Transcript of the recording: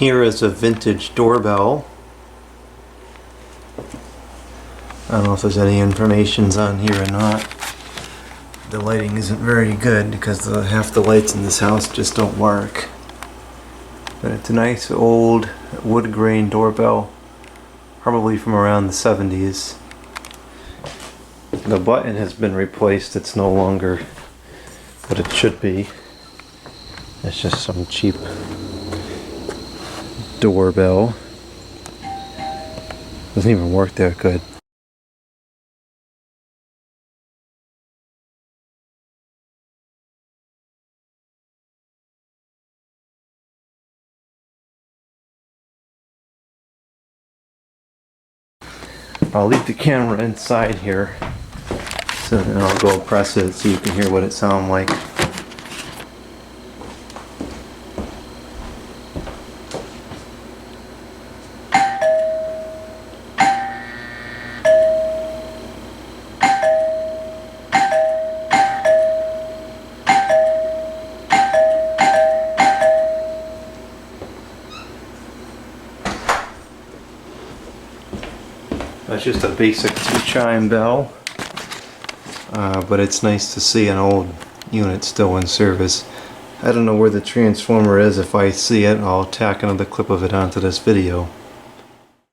Here is a vintage doorbell. I don't know if there's any information on here or not. The lighting isn't very good because half the lights in this house just don't work. But it's a nice old wood grain doorbell, probably from around the 70s. The button has been replaced. It's no longer what it should be. It's just some cheap doorbell. Doesn't even work that good. I'll leave the camera inside here, so then I'll go press it so you can hear what it sounds like. That's just a basic 2-chime bell, but it's nice to see an old unit still in service. I don't know where the transformer is. If I see it, I'll tack another clip of it onto this video.